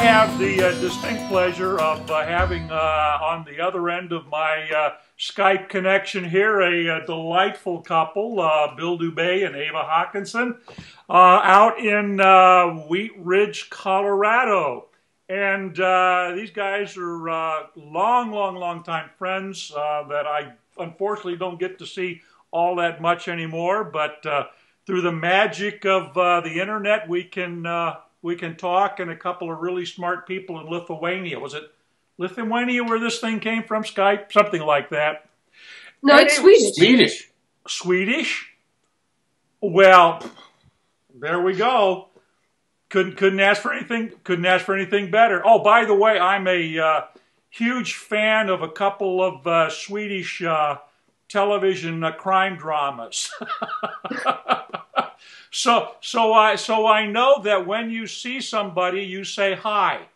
have the distinct pleasure of having on the other end of my Skype connection here a delightful couple, Bill Dubay and Eva Hakansson, out in Wheat Ridge, Colorado. And these guys are long time friends that I unfortunately don't get to see all that much anymore. But through the magic of the internet, we can talk, and a couple of really smart people in Lithuania. Was it Lithuania where this thing came from, Skype? Something like that. No, it's Swedish. Swedish? Well, there we go. Couldn't ask for anything better. Oh, by the way, I'm a huge fan of a couple of Swedish television crime dramas. So I know that when you see somebody, you say hi.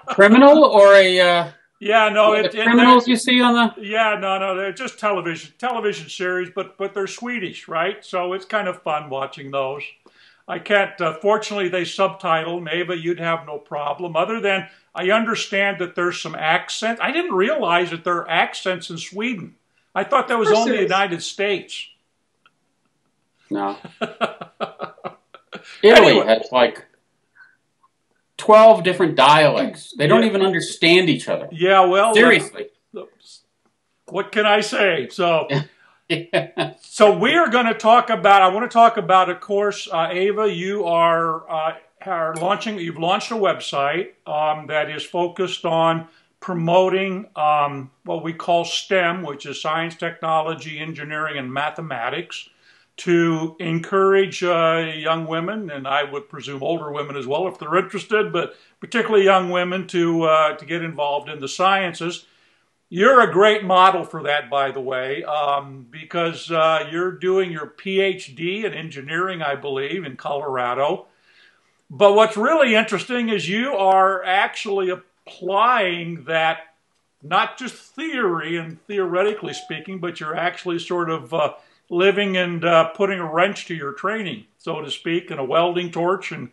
Criminal or a yeah, no, criminals you see on the no, they're just television series, but they're Swedish, right? So it's kind of fun watching those. I can't. Fortunately, they subtitle. Maybe you'd have no problem. Other than I understand that there's some accent. I didn't realize that there are accents in Sweden. I thought that was only the United States. No. Italy has like 12 different dialects. They don't even understand each other. Yeah, well, seriously. What can I say? So, so we are going to talk about. I want to talk about, of course, Eva. You are launching. You've launched a website that is focused on promoting what we call STEM, which is science, technology, engineering, and mathematics, to encourage young women, and I would presume older women as well if they're interested, but particularly young women to get involved in the sciences. You're a great model for that, by the way, because you're doing your PhD in engineering, I believe, in Colorado. But what's really interesting is you are actually applying that, not just theory and theoretically speaking, but you're actually sort of living and putting a wrench to your training, so to speak, and a welding torch and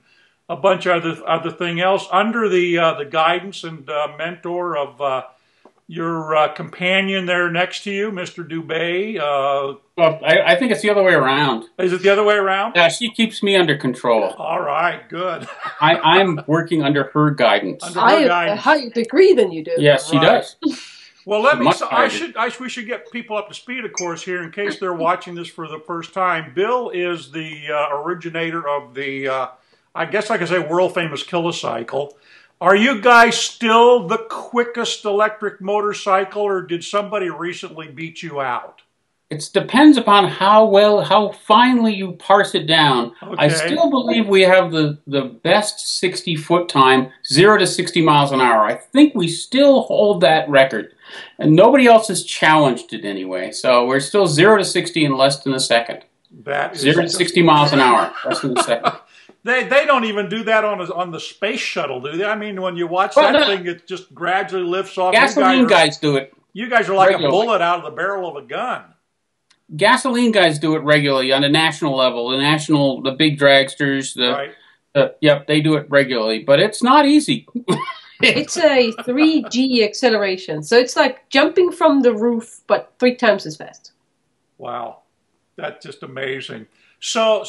a bunch of other thing else under the guidance and mentor of your companion there next to you, Mr. Dubay. Well, I think it's the other way around. Is it the other way around? Yeah, she keeps me under control. All right, good. I'm working under her guidance. I have a higher degree than you do. Yes, she does. Well, we should get people up to speed, of course, here in case they're watching this for the first time. Bill is the originator of the, I guess I could say, world-famous kilocycle. Are you guys still the quickest electric motorcycle, or did somebody recently beat you out? It depends upon how finely you parse it down. Okay. I still believe we have the best 60-foot time, 0 to 60 miles an hour. I think we still hold that record. And nobody else has challenged it anyway. So we're still 0 to 60 in less than a second. That is 0 to 60 miles an hour, less than a second. They don't even do that on the space shuttle, do they? I mean, when you watch that thing, it just gradually lifts off. Gasoline guys do it. You guys are like regularly. A bullet out of the barrel of a gun. Gasoline guys do it regularly on a national level. The big dragsters, yep, they do it regularly. But it's not easy. It's a 3G acceleration, so it's like jumping from the roof, but 3 times as fast. Wow, that's just amazing. So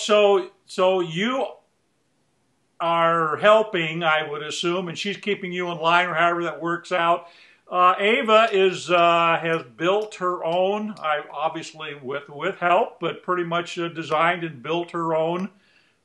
you are helping, I would assume, and she's keeping you in line, or however that works out. Eva has built her own, obviously with help, but pretty much designed and built her own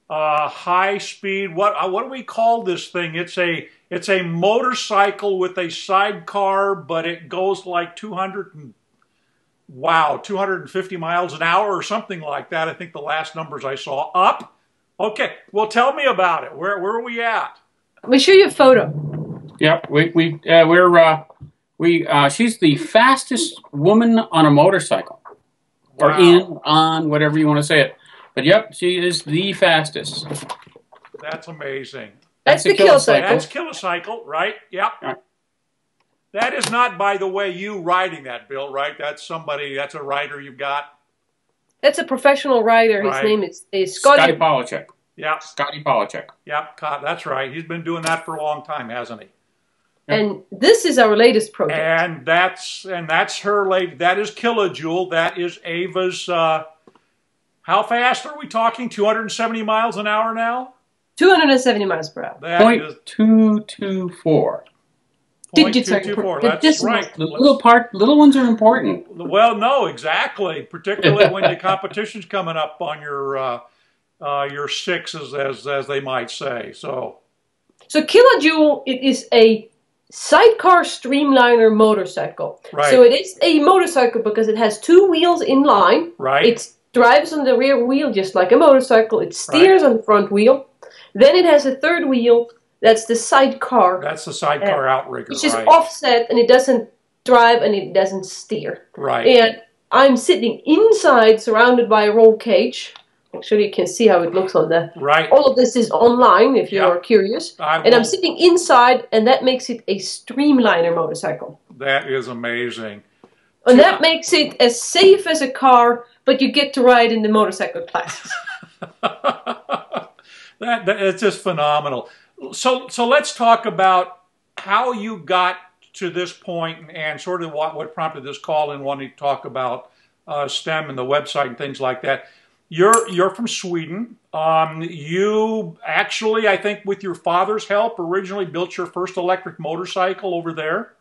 high speed. What do we call this thing? It's a motorcycle with a sidecar, but it goes like 250 miles an hour or something like that. I think the last numbers I saw. Up. Okay. Well, tell me about it. Where are we at? Let me show you a photo. Yep. She's the fastest woman on a motorcycle, or on, whatever you want to say it. But yep, she is the fastest. That's amazing. That's the kilocycle. That's kilocycle, right? Yep. Right. That is not, by the way, you riding that, Bill, right? That's a rider you've got. That's a professional rider. His name is Scotty Polachek. Yeah. Scotty Polachek. Yeah, that's right. He's been doing that for a long time, hasn't he? And this is our latest project. And that's her late. That is Kilojoule. That is Eva's. How fast are we talking? 270 miles an hour now. 270 miles per hour. That is 0.224. Digits are That's right. The little ones are important. Well, no, exactly. Particularly when the competition's coming up on your sixes, as they might say. So Kilojoule, it is a sidecar streamliner motorcycle. Right. So it is a motorcycle because it has two wheels in line. Right. It drives on the rear wheel just like a motorcycle. It steers on the front wheel. Then it has a third wheel. That's the sidecar. That's the sidecar outrigger. It's just offset, and it doesn't drive and it doesn't steer. Right. And I'm sitting inside, surrounded by a roll cage. Actually, you can see how it looks on the. Right. All of this is online if you are curious. And I'm sitting inside, and that makes it a streamliner motorcycle. That is amazing. And that makes it as safe as a car, but you get to ride in the motorcycle classes. that it's just phenomenal. So let's talk about how you got to this point and sort of what prompted this call and wanting to talk about STEM and the website and things like that. You're from Sweden. You actually, I think, with your father's help, originally built your first electric motorcycle over there.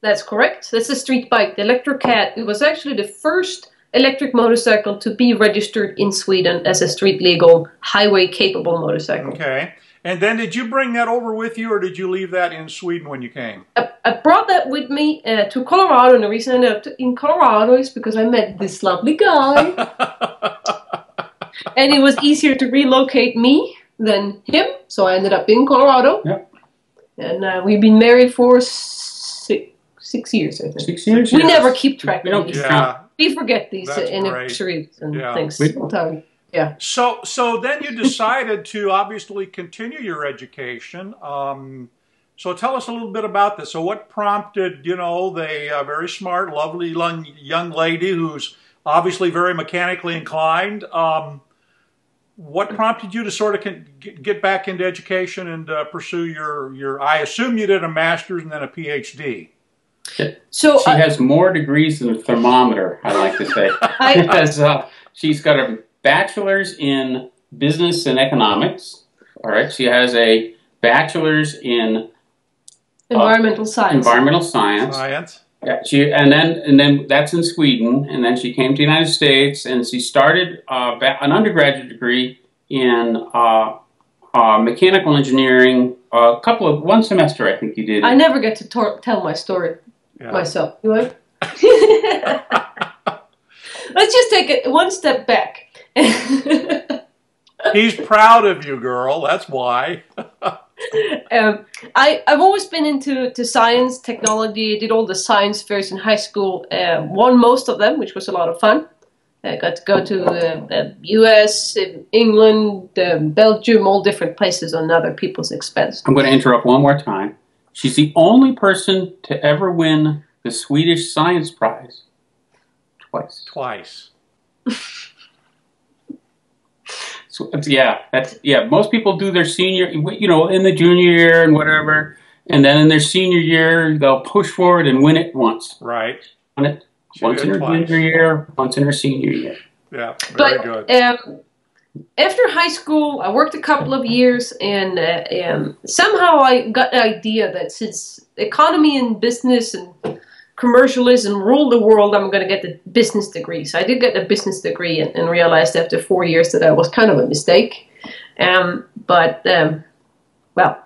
That's correct. That's a street bike, the Electrocat. It was actually the first electric motorcycle to be registered in Sweden as a street legal, highway capable motorcycle. Okay. And then did you bring that over with you, or did you leave that in Sweden when you came? I brought that with me to Colorado, and the reason I ended up in Colorado is because I met this lovely guy. And it was easier to relocate me than him, so I ended up in Colorado. Yep. And we've been married for 6 years, I think. 6 years? We never keep track of these. Yeah. We forget these anniversaries and things all the time. Yeah. So then you decided to obviously continue your education. So tell us a little bit about this. So what prompted, the very smart, lovely young lady who's obviously very mechanically inclined, what prompted you to sort of get back into education and pursue your, I assume you did a master's and then a PhD. So she has more degrees than a thermometer, I like to say. She's got a bachelor's in business and economics. All right. She has a bachelor's in environmental science. Environmental science. Yeah. And then that's in Sweden. And then she came to the United States and she started an undergraduate degree in mechanical engineering. One semester, I think you did. I never get to tell my story myself. You want? Let's just take it one step back. He's proud of you, girl. That's why. I've always been into science, technology. I did all the science fairs in high school. Won most of them, which was a lot of fun. I got to go to the US, England, Belgium, all different places on other people's expense. I'm going to interrupt one more time. She's the only person to ever win the Swedish Science Prize. Twice. So, most people do their senior, in the junior year and whatever, and then in their senior year, they'll push forward and win it once. Right. Won it once in her junior year, once in her senior year. Yeah, very good. After high school, I worked a couple of years, and somehow I got the idea that since economy and business and commercialism rule the world, I'm going to get the business degree. So I did get a business degree and realized after 4 years that that was kind of a mistake. Well,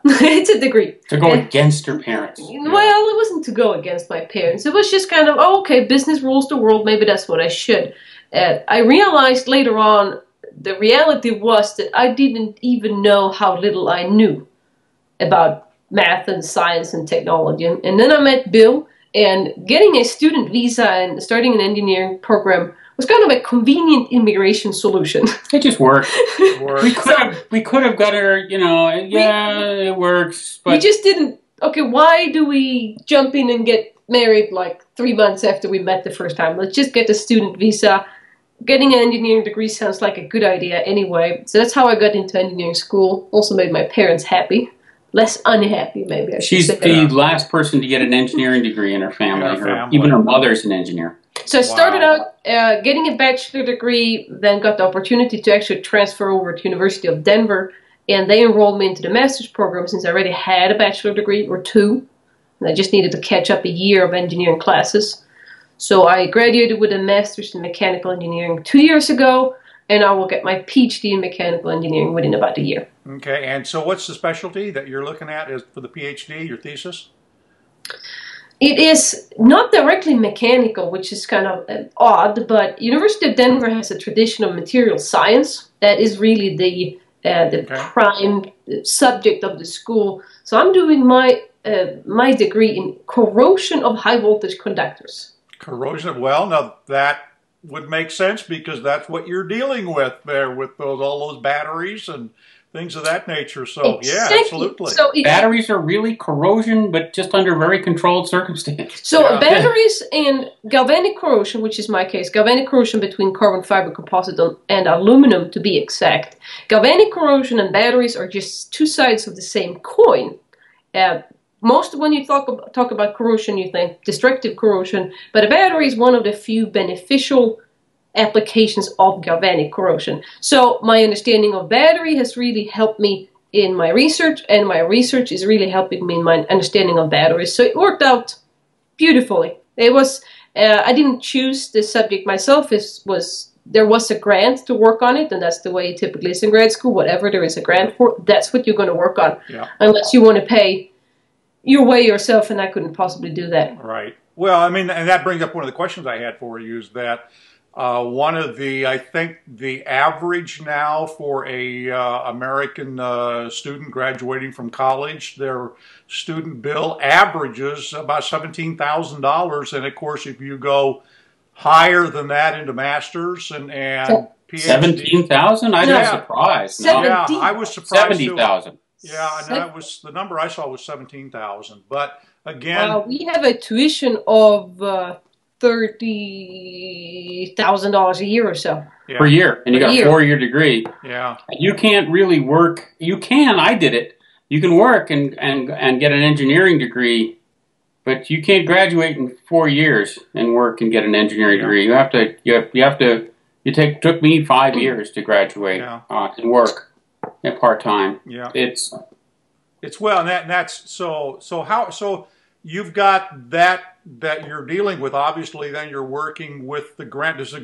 it's a degree. To go against your parents. Well, it wasn't to go against my parents. It was just kind of, okay, business rules the world. Maybe that's what I should. I realized later on, the reality was that I didn't even know how little I knew about math and science and technology. And then I met Bill. And getting a student visa and starting an engineering program was kind of a convenient immigration solution. It just worked. We could have got her, it works. But we just didn't. Okay, why do we jump in and get married like 3 months after we met the first time? Let's just get the student visa. getting an engineering degree sounds like a good idea anyway. So that's how I got into engineering school. Also made my parents happy. Less unhappy, maybe I should She's say. the last person to get an engineering degree in her family. Even her mother's an engineer. So I started out getting a bachelor degree, then got the opportunity to actually transfer over to University of Denver, and they enrolled me into the master's program since I already had a bachelor degree or two, and I just needed to catch up a year of engineering classes. So I graduated with a master's in mechanical engineering 2 years ago, and I will get my PhD in mechanical engineering within about a year. Okay, and so what's the specialty that you're looking at is for the PhD, your thesis? It is not directly mechanical, which is kind of odd, but University of Denver has a tradition of material science. That is really the prime subject of the school. So I'm doing my degree in corrosion of high voltage conductors. Corrosion, well, now that would make sense because that's what you're dealing with there with all those batteries and things of that nature. So exactly. Yeah, absolutely. So batteries are really corrosion, but just under very controlled circumstances. So batteries and galvanic corrosion, which is my case, galvanic corrosion between carbon fiber composite and aluminum to be exact. Galvanic corrosion and batteries are just two sides of the same coin. Most when you talk about corrosion, you think destructive corrosion, but a battery is one of the few beneficial applications of galvanic corrosion. So my understanding of battery has really helped me in my research, and my research is really helping me in my understanding of batteries. So it worked out beautifully. It was I didn't choose this subject myself. There was a grant to work on it, and that's the way it typically is in grad school. Whatever there is a grant for, that's what you're going to work on, unless you want to pay your way yourself, and I couldn't possibly do that. Right. Well, I mean, and that brings up one of the questions I had for you is that one of the, I think the average now for a American student graduating from college, their student bill averages about $17,000. And of course, if you go higher than that into masters and PhD. 17,000? I'm not surprised. No. Yeah, I was surprised. 70,000. Yeah, and that was the number I saw was 17,000. But again, we have a tuition of $30,000 a year or so per year, and you got a 4-year degree. Yeah, you can't really work. You can. I did it. You can work and get an engineering degree, but you can't graduate in 4 years and work and get an engineering degree. You have to. It took me 5 years to graduate and work at part time. Yeah, it's well, and that's so you've got that you're dealing with. Obviously, then you're working with the grant. Does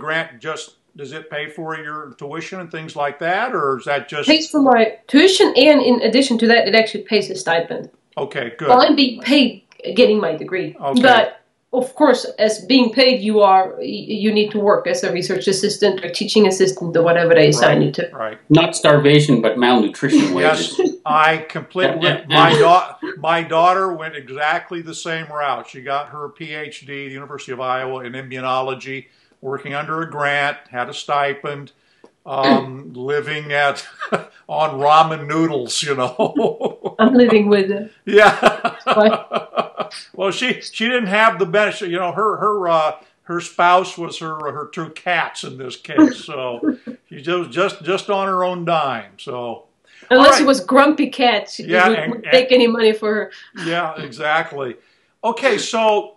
it pay for your tuition and things like that, or is that just pays for my tuition? And in addition to that, it actually pays a stipend. Okay, good. Well, I'm being paid getting my degree, but of course, as being paid, you need to work as a research assistant or teaching assistant or whatever they assign you to. Right. Not starvation, but malnutrition wages. Yes, I completely. My daughter went exactly the same route. She got her PhD at the University of Iowa in immunology, working under a grant, had a stipend, living on ramen noodles. I'm living with it. Yeah. Well, she didn't have the benefit. Her spouse was her two cats in this case, so she just on her own dime. So unless it was grumpy cats, you wouldn't take any money for her. Yeah, exactly. Okay, so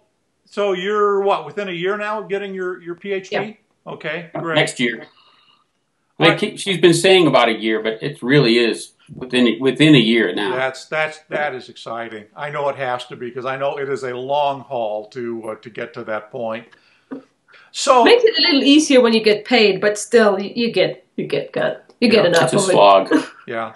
you're within a year now of getting your PhD? Yeah. Okay, great. Next year. She's been saying about a year, but it really is within a year now. That is exciting. I know it has to be because I know it is a long haul to get to that point. So makes it a little easier when you get paid, but still you get enough. It's a slog. Yeah.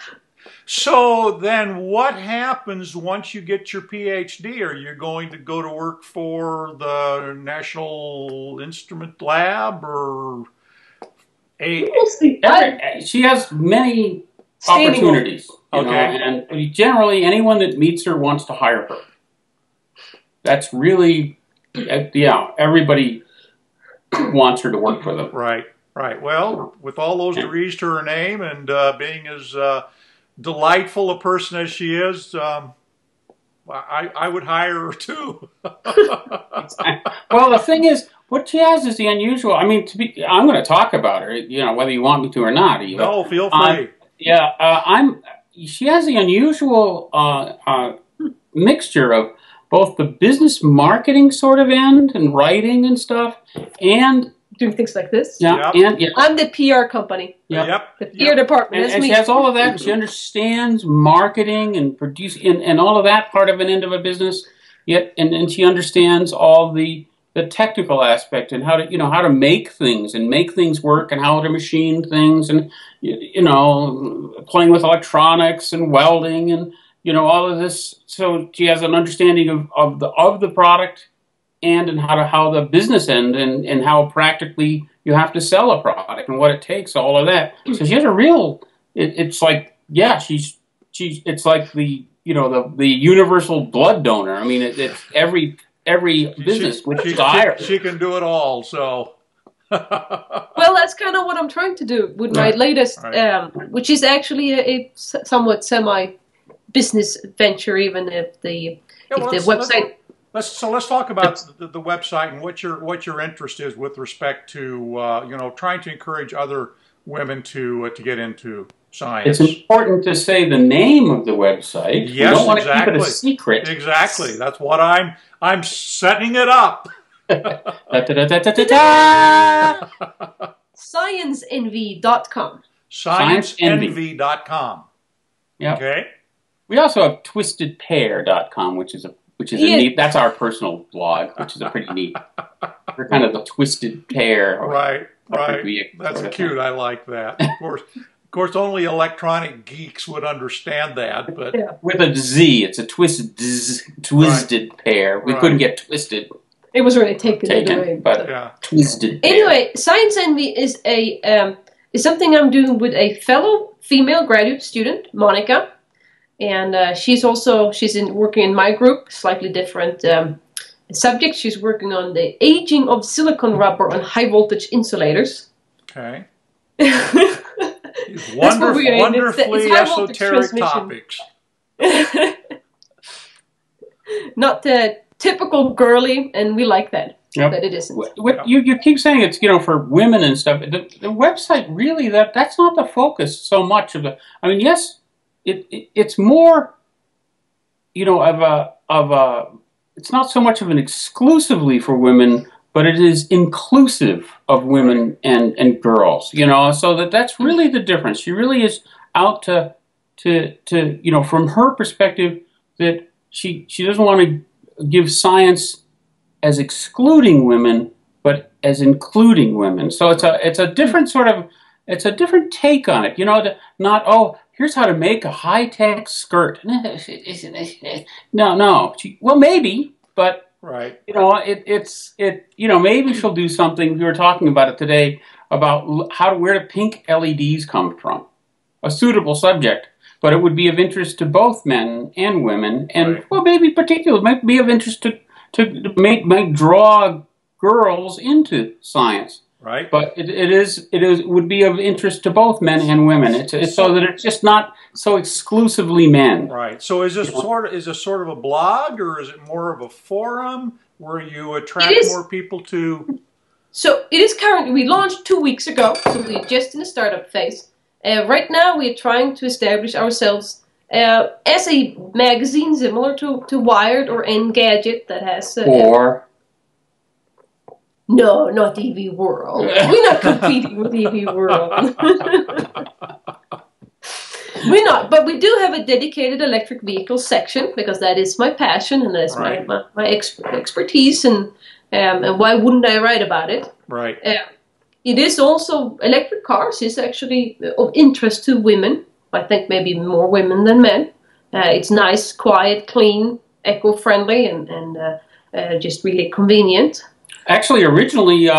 So then what happens once you get your PhD? Are you going to go to work for the National Instrument Lab or she has many opportunities. And generally anyone that meets her wants to hire her. That's really, everybody wants her to work for them. Right. Well, with all those degrees to her name and being as delightful a person as she is, I would hire her too. Well, the thing is, what she has is the unusual. I mean, I'm going to talk about her. You know, whether you want me to or not. Eva. No, feel free. She has the unusual mixture of both the business marketing sort of end and writing and stuff, and doing things like this. Yeah, yep. and I'm the PR company. Yep. The PR department. And she has all of that. She understands marketing and producing and all of that part of an end of a business. Yet, and she understands all the technical aspect and how to make things and make things work and how to machine things and playing with electronics and welding and all of this. So she has an understanding of the product and how the business end and how practically you have to sell a product and what it takes, all of that. So she has a real. It's like it's like the universal blood donor. I mean, it's every business with desire. She can do it all. So. Well, that's kind of what I'm trying to do with my latest, which is actually a somewhat semi-business venture, even if the website. Let's talk about the website and what your interest is with respect to trying to encourage other women to get into science. It's important to say the name of the website. Yes, you don't want exactly. to keep it a secret. Exactly. That's what I'm setting it up. ScienceEnvy.com. ScienceEnvy.com. Yep. Okay. We also have TwistedPear.com, which is a neat. That's our personal blog, which is a pretty neat. We're kind of the twisted pair. Right. That's cute. I like that. Of course, only electronic geeks would understand that. But with a Z, it's a twisted pair. We couldn't get twisted. It was already taken but twisted pair. Anyway, Science Envy is is something I'm doing with a fellow female graduate student, Monica, and she's working in my group, slightly different subject. She's working on the aging of silicon rubber on high voltage insulators. Okay. Wonderfully esoteric topics. Not the typical girly, and we like that. Yep. That it isn't. You keep saying it's for women and stuff. The website really that's not the focus so much of the. I mean, yes, it's more of a. It's not so much of an exclusively for women, but it is inclusive of women and girls. So that's really the difference. She really is out to from her perspective that she doesn't want to give science as excluding women, but as including women. So it's a different it's a different take on it. Not here's how to make a high-tech skirt. No. Well, maybe, but right. Maybe she'll do something. We were talking about it today about where do pink LEDs come from. A suitable subject, but it would be of interest to both men and women, and well, maybe particularly might be of interest to draw girls into science. Right. But it would be of interest to both men and women. It's so that it's just not so exclusively men. Right. So is this sort of a blog, or is it more of a forum where you attract more people to? So it is currently. We launched 2 weeks ago, so we're just in the startup phase. Right now, we're trying to establish ourselves as a magazine similar to Wired or Engadget that has No, not EV World. We're not competing with EV World. We're not, but we do have a dedicated electric vehicle section because that is my passion and that's my expertise, and why wouldn't I write about it? Right. It is also, electric cars is actually of interest to women. I think maybe more women than men. It's nice, quiet, clean, eco-friendly, and just really convenient. Actually, originally,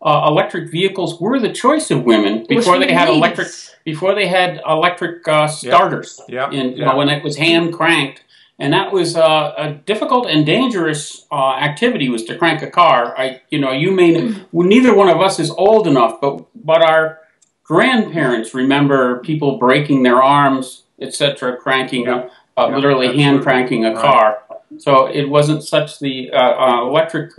electric vehicles were the choice of women before they had electric. Before they had electric starters, when it was hand cranked, and that was a difficult and dangerous activity. Was to crank a car. Neither one of us is old enough, but our grandparents remember people breaking their arms, etc., cranking literally hand cranking a car. So it wasn't such the electric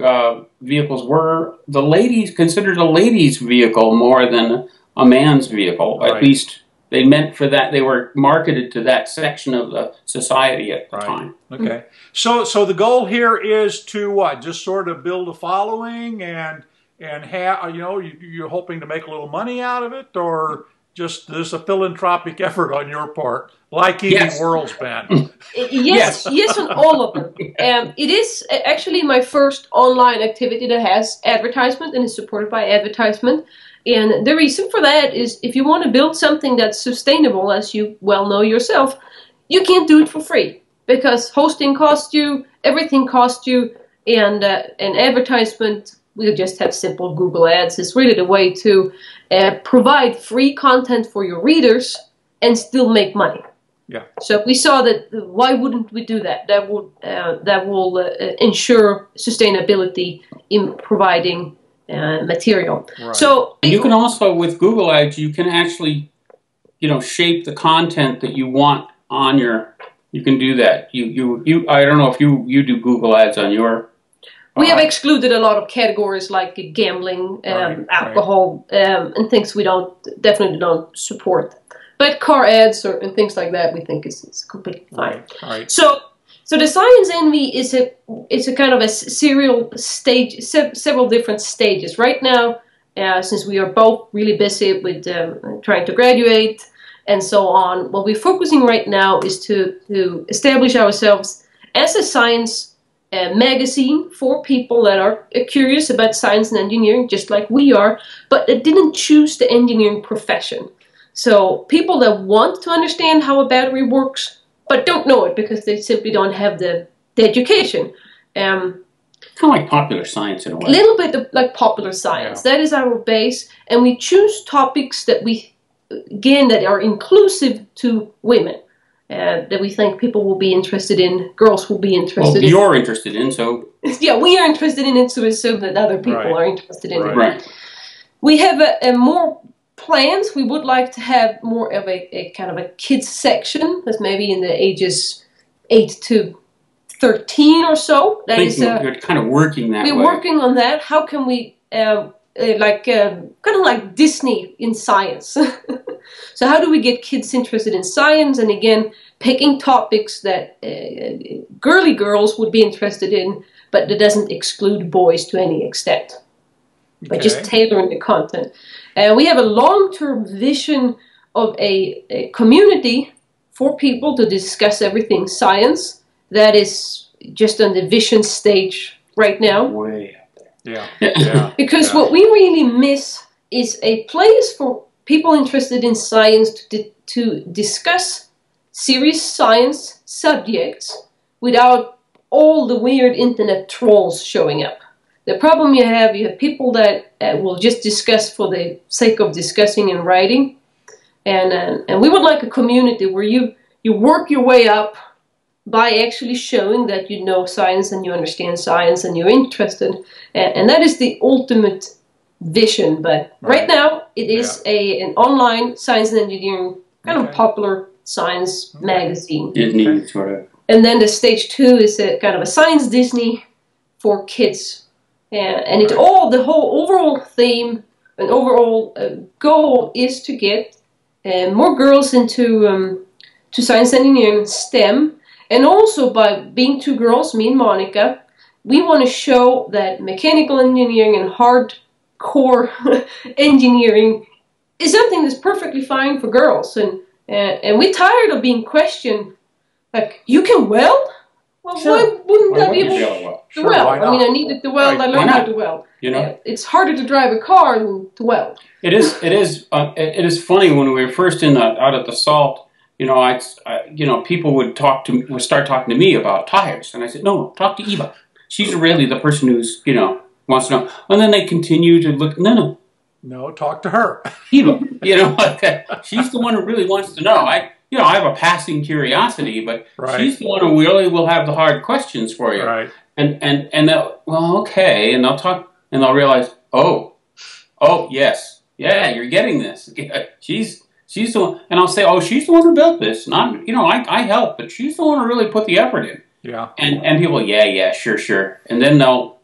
vehicles were considered a lady's vehicle more than a man's vehicle. Right. At least they meant for that. They were marketed to that section of the society at the time. Okay. So the goal here is to what? Just sort of build a following and have, you know, you're hoping to make a little money out of it, or just this a philanthropic effort on your part, like Eating World's been? Yes, on all of them. It is actually my first online activity that has advertisement and is supported by advertisement. And the reason for that is if you want to build something that's sustainable, as you well know yourself, you can't do it for free, because hosting costs you, everything costs you, and an advertisement, we just have simple Google Ads. It's really the way to provide free content for your readers and still make money. Yeah. So we saw that why wouldn't we do that? That will ensure sustainability in providing material. Right. So and you can also, with Google Ads, you can actually, you know, shape the content that you want on your. You can do that. You. I don't know if you do Google Ads on your. We have excluded a lot of categories like gambling, alcohol, and things we definitely don't support. But car ads and things like that, we think is completely fine. Right. So the Science Envy is a kind of a serial stage, several different stages. Right now, since we are both really busy with trying to graduate and so on, what we're focusing right now is to establish ourselves as a science magazine for people that are curious about science and engineering, just like we are, but that didn't choose the engineering profession. So people that want to understand how a battery works, but don't know it because they simply don't have the education. Kind of like popular science in a way. A little bit like popular science. Yeah. That is our base, and we choose topics that that are inclusive to women. That we think people will be interested in, girls will be interested in. You're interested in, so... Yeah, we are interested in it, so assume that other people are interested in it. Right. We have more plans. We would like to have more of a kind of a kids section, that's maybe in the ages 8 to 13 or so. You're kind of working that way. We're working on that. How can we... kind of like Disney in science. So how do we get kids interested in science, and again picking topics that girly girls would be interested in, but that doesn't exclude boys to any extent, but just tailoring the content. We have a long-term vision of a community for people to discuss everything science. That is just on the vision stage right now. Way. Yeah. Because what we really miss is a place for people interested in science to discuss serious science subjects without all the weird internet trolls showing up. The problem you have people that will just discuss for the sake of discussing and writing, and we would like a community where you work your way up by actually showing that you know science and you understand science and you're interested. And that is the ultimate vision. But right now, it is an online science and engineering kind of popular science magazine. Disney, sort of. And then the stage 2 is a kind of a science Disney for kids. And the whole overall theme and overall goal is to get more girls into to science engineering STEM. And also, by being two girls, me and Monica, we want to show that mechanical engineering and hardcore engineering is something that's perfectly fine for girls. And we're tired of being questioned, like, you can weld? Well, sure. why wouldn't I be able to weld? I mean, I needed to weld, I learned how to weld. You know? It's harder to drive a car than to weld. It is funny when we were first out at the Salt. You know, people would start talking to me about tires, and I said, no, talk to Eva. She's really the person who's, wants to know. And then they continue to look. No, talk to her. Eva, she's the one who really wants to know. I have a passing curiosity, but she's the one who really will have the hard questions for you. Right. And they'll, well, okay, and they'll talk, and they'll realize, oh, yes, yeah, you're getting this. She's the one, and I'll say, oh, she's the one who built this. Not, I help, but she's the one who really put the effort in. Yeah. And people, yeah, sure. And then they'll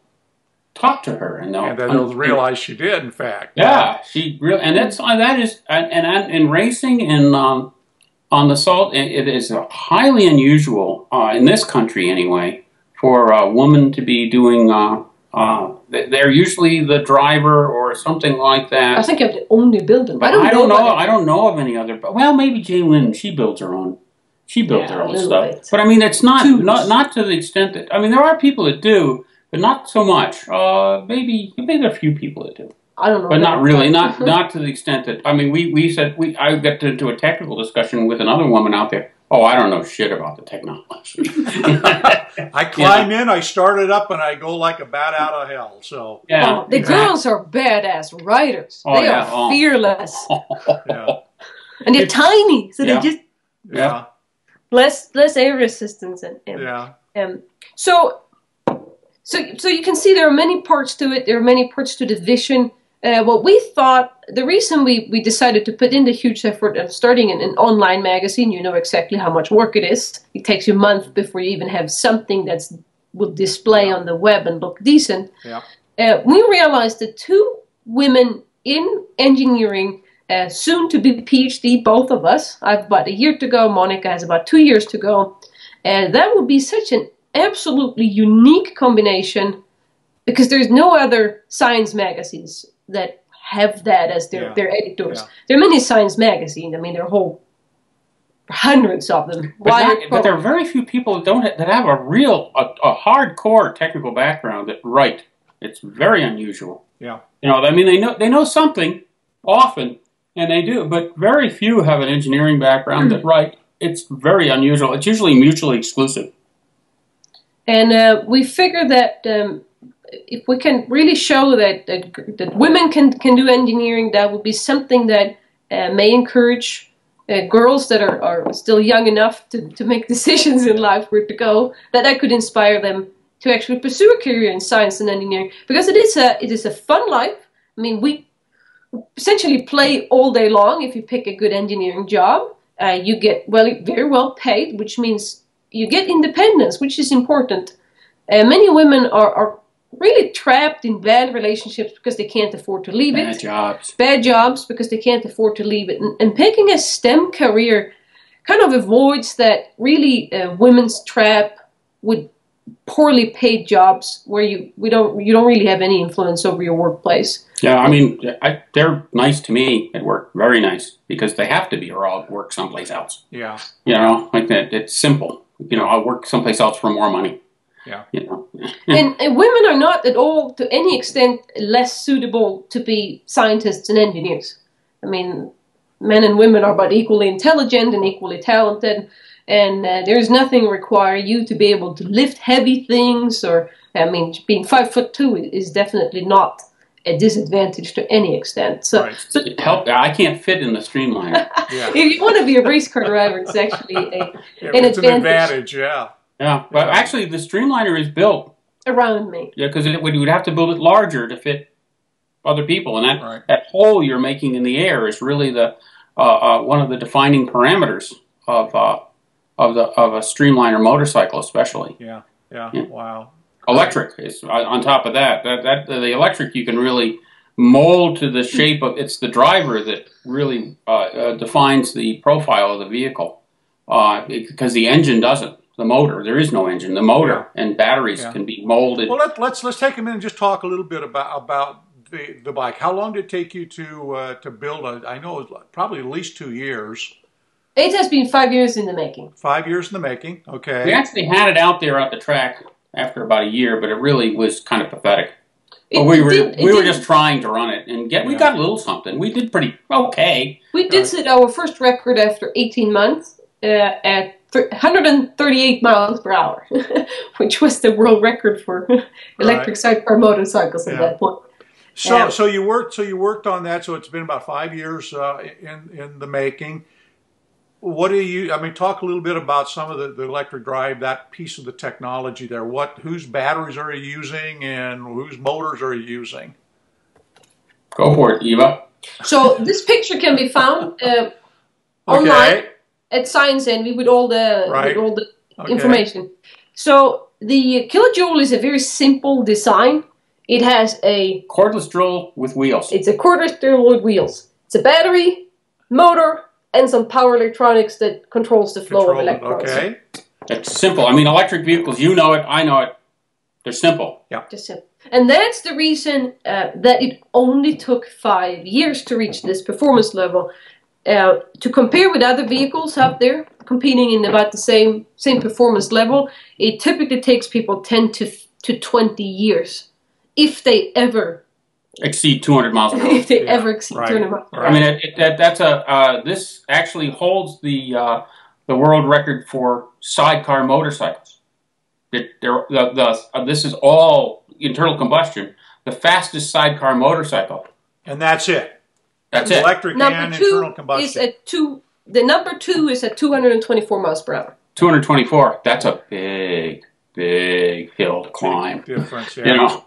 talk to her, and then they'll realize she did, in fact. Yeah, she really, and that is, and in racing and on the salt, it is highly unusual in this country anyway for a woman to be doing. They're usually the driver or something like that. I think I'm the only builder. But I don't know of any other. Well, maybe Jane Lynn. She builds her own. She builds her own stuff. Bit. But I mean, it's not to the extent that, I mean, there are people that do, but not so much. Maybe there are a few people that do. I don't know. But not really, not to the extent that, I mean, I got into a technical discussion with another woman out there. Oh, I don't know shit about the technology. I climb in, I start it up, and I go like a bat out of hell. So yeah, the girls are badass riders. They are fearless. And they're tiny, so they just less air resistance so you can see there are many parts to it. There are many parts to the vision. What we thought, the reason we decided to put in the huge effort of starting an online magazine, you know exactly how much work it is. It takes you a month before you even have something that will display on the web and look decent. Yeah. We realized that two women in engineering, soon to be PhD, both of us. I have about a year to go. Monica has about 2 years to go. That would be such an absolutely unique combination, because there's no other science magazines that have that as their editors. There are many science magazines. I mean, there are hundreds of them. But there are very few people that have a real, a hardcore technical background that write. It's very unusual. Yeah. You know, I mean, they know something often, and they do, but very few have an engineering background that write. It's very unusual. It's usually mutually exclusive. And we figure that if we can really show that women can do engineering, that would be something that may encourage girls that are still young enough to make decisions in life where to go, that could inspire them to actually pursue a career in science and engineering, because it is a fun life. I mean, we essentially play all day long. If you pick a good engineering job, you get very well paid, which means you get independence, which is important. Many women are really trapped in bad relationships because they can't afford to leave it. Bad jobs because they can't afford to leave it. And picking a STEM career kind of avoids that really women's trap with poorly paid jobs where you don't really have any influence over your workplace. Yeah, I mean, they're nice to me at work, very nice, because they have to be, or I'll work someplace else. Yeah. You know, like that. It's simple. You know, I'll work someplace else for more money. Yeah. You know. and women are not at all, to any extent, less suitable to be scientists and engineers. I mean, men and women are about equally intelligent and equally talented, and there's nothing require you to be able to lift heavy things, or, I mean, being 5'2" is definitely not a disadvantage to any extent. So, I can't fit in the streamliner. If you want to be a race car driver, it's actually an advantage. Yeah. Yeah, but actually the streamliner is built around me. Yeah, because you would have to build it larger to fit other people, and that hole you're making in the air is really the one of the defining parameters of a streamliner motorcycle, especially. Yeah. Wow. Electric is on top of that. The electric you can really mold to the shape of. It's the driver that really defines the profile of the vehicle, because the engine doesn't. The motor, there is no engine. The motor and batteries can be molded. Well, let's take a minute and just talk a little bit about the bike. How long did it take you to build I know it was probably at least 2 years. It has been 5 years in the making. 5 years in the making. Okay. We actually had it out there at the track after about a year, but it really was kind of pathetic. We were just trying to run it, and we got a little something. We did pretty okay. We did set our first record after 18 months at 138 miles per hour, which was the world record for electric sidecar motorcycles at that point. So you worked on that. So it's been about 5 years in the making. What do you? I mean, talk a little bit about some of the electric drive, that piece of the technology there. Whose batteries are you using, and whose motors are you using? Go for it, Eva. So this picture can be found online at Science Envy with all the information. So the kilojoule is a very simple design. It has a cordless drill with wheels. It's a cordless drill with wheels. It's a battery, motor, and some power electronics that controls the flow of electrons. Okay. It's simple. I mean, electric vehicles, you know it, I know it. They're simple. Yeah. Just simple. And that's the reason that it only took 5 years to reach this performance level. To compare with other vehicles out there competing in about the same performance level, it typically takes people 10 to 20 years if they ever exceed 200 miles an hour. If they ever exceed 200 miles an hour. I mean, this actually holds the world record for sidecar motorcycles. This is all internal combustion. The fastest sidecar motorcycle. And that's it. That's it. Electric and internal combustion. The number 2 is at 224 miles per hour. 224. That's a big hill to climb. Big difference, yeah. You know?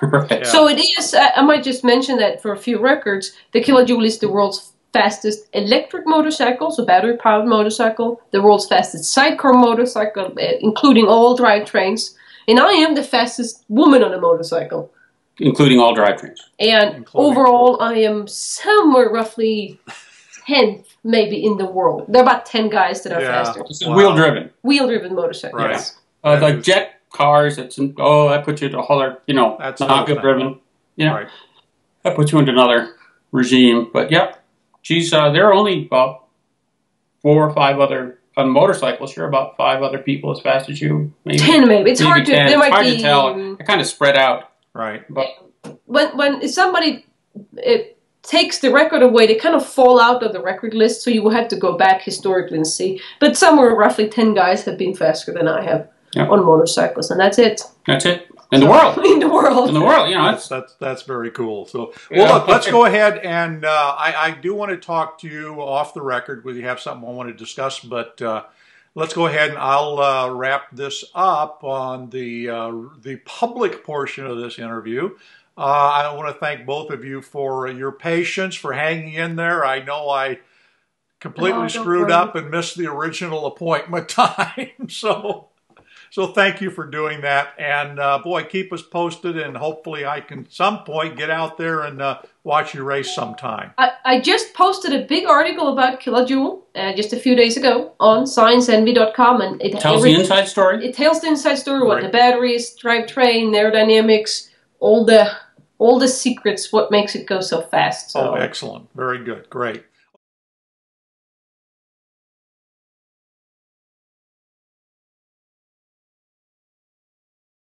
Right. Yeah. So it is, I might just mention that for a few records, the kilojoule is the world's fastest electric motorcycle, so battery-powered motorcycle, the world's fastest sidecar motorcycle, including all drivetrains, and I am the fastest woman on a motorcycle. Including all drivetrains. And overall, I am somewhere roughly 10th, maybe, in the world. There are about 10 guys that are faster. This is wheel-driven. Wheel-driven motorcycles. Right. Like jet cars, that puts you to a whole other, that's not good-driven. You know, right. That puts you into another regime. But, yeah, geez, there are only about 4 or 5 other, on motorcycles, sure, about 5 other people as fast as you. Maybe 10, maybe. It's hard to, it's hard to tell. They're kind of spread out. Right. But when somebody takes the record away, they kind of fall out of the record list, so you will have to go back historically and see. But somewhere roughly 10 guys have been faster than I have on motorcycles, and that's it. That's it. In the world. In the world. In the world, you know. That's very cool. So, well, look, let's go ahead, and I do want to talk to you off the record whether you have something I want to discuss, but let's go ahead and I'll wrap this up on the public portion of this interview. I want to thank both of you for your patience, for hanging in there. I know I completely screwed up and missed the original appointment time. So thank you for doing that. And boy, keep us posted, and hopefully I can at some point get out there and watch you race sometime. I just posted a big article about kilojoule just a few days ago on scienceenvy.com, and it tells the inside story. It tells the inside story, what the batteries, drivetrain, aerodynamics, all the secrets, what makes it go so fast. So. Oh, excellent. Very good. Great.